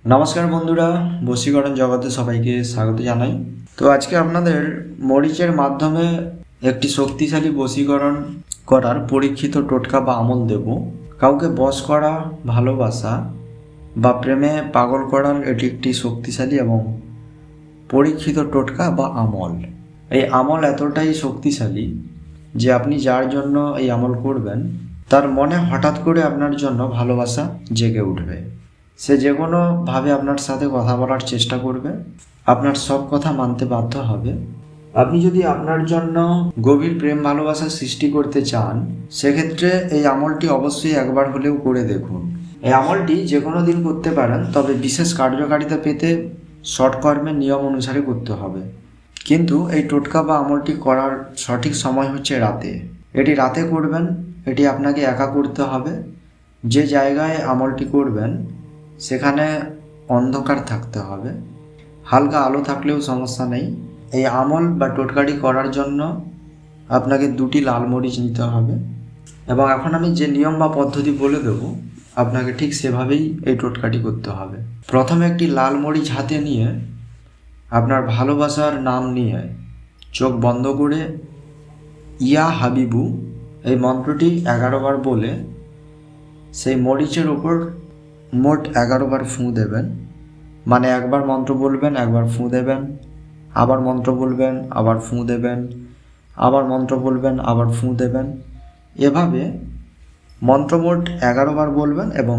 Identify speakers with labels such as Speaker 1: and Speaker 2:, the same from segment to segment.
Speaker 1: নমস্কার বন্ধুরা, বশীকরণ জগতে সবাইকে স্বাগত জানাই। তো আজকে আপনাদের মরিচের মাধ্যমে একটি শক্তিশালী বশীকরণ করার পরীক্ষিত টোটকা বা আমল দেব। কাউকে বশ করা, ভালোবাসা বা প্রেমে পাগল করার এটি একটি শক্তিশালী এবং পরীক্ষিত টোটকা বা আমল। এই আমল এতটাই শক্তিশালী যে আপনি যার জন্য এই আমল করবেন তার মনে হঠাৎ করে আপনার জন্য ভালোবাসা জেগে উঠবে। সে যে কোনোভাবে আপনার সাথে কথা বলার চেষ্টা করবে, আপনার সব কথা মানতে বাধ্য হবে। আপনি যদি আপনার জন্য গভীর প্রেম ভালোবাসা সৃষ্টি করতে চান, সেক্ষেত্রে এই আমলটি অবশ্যই একবার হলেও করে দেখুন। এই আমলটি যে কোনো দিন করতে পারেন, তবে বিশেষ কার্যকারিতা পেতে শর্ট কর্মের নিয়ম অনুসারে করতে হবে। কিন্তু এই টোটকা বা আমলটি করার সঠিক সময় হচ্ছে রাতে। এটি রাতে করবেন, এটি আপনাকে একা করতে হবে। যে জায়গায় আমলটি করবেন সেখানে অন্ধকার থাকতে হবে, হালকা আলো থাকলেও সমস্যা নেই। এই আমল বা টোটকাটি করার জন্য আপনাকে 2টি লাল মরিচ নিতে হবে, এবং এখন আমি যে নিয়ম বা পদ্ধতি বলে দেবো আপনাকে ঠিক সেভাবেই এই টোটকাটি করতে হবে। প্রথমে একটি লাল মরিচ হাতে নিয়ে আপনার ভালোবাসার নাম নিয়ে চোখ বন্ধ করে ইয়া হাবিবু এই মন্ত্রটি 11 বার বলে সেই মরিচের ওপর মোট 11 বার ফুঁ দেবেন। মানে একবার মন্ত্র বলবেন, একবার ফুঁ দেবেন, আবার মন্ত্র বলবেন, আবার ফুঁ দেবেন, আবার মন্ত্র বলবেন, আবার ফুঁ দেবেন। এভাবে মন্ত্র মোট 11 বার বলবেন এবং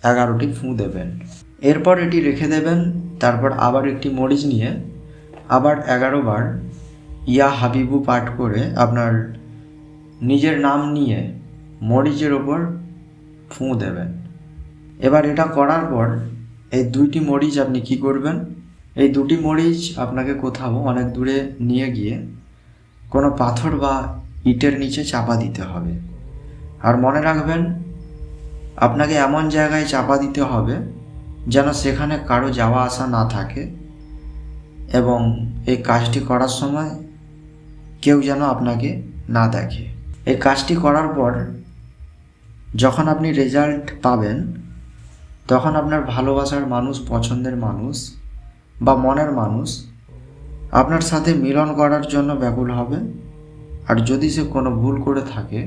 Speaker 1: 11টি ফুঁ দেবেন। এরপর এটি রেখে দেবেন। তারপর আবার একটি মরিচ নিয়ে আবার 11 বার ইয়া হাবিবু পাঠ করে আপনার নিজের নাম নিয়ে মরিচের ওপর ফুঁ দেবেন। এবার এটা করার পর এই 2টি মরিচ আপনি কি করবেন, এই 2টি মরিচ আপনাকে কোথাও অনেক দূরে নিয়ে গিয়ে কোনো পাথর বা ইটের নিচে চাপা দিতে হবে। আর মনে রাখবেন, আপনাকে এমন জায়গায় চাপা দিতে হবে যেন সেখানে কারো যাওয়া আসা না থাকে, এবং এই কাজটি করার সময় কেউ যেন আপনাকে না দেখে। এই কাজটি করার পর যখন আপনি রেজাল্ট পাবেন, তখন আপনার ভালোবাসার মানুষ, পছন্দের মানুষ বা মনের মানুষ আপনার সাথে মিলন করার জন্য ব্যাকুল হবে। আর যদি সে কোনো ভুল করে থাকে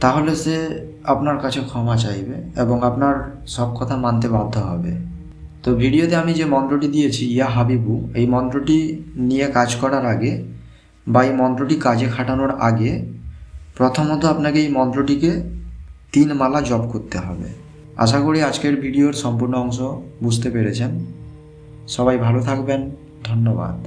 Speaker 1: তাহলে সে আপনার কাছে ক্ষমা চাইবে এবং আপনার সব কথা মানতে বাধ্য হবে। তো ভিডিওতে আমি যে মন্ত্রটি দিয়েছি ইয়া হাবিবু, এই মন্ত্রটি নিয়ে কাজ করার আগে বা এই মন্ত্রটি কাজে খাটানোর আগে প্রথমত আপনাকে এই মন্ত্রটিকে 3 মালা জপ করতে হবে। আশা করি আজকের ভিডিওর সম্পূর্ণ অংশ বুঝতে পেরেছেন। সবাই ভালো থাকবেন। ধন্যবাদ।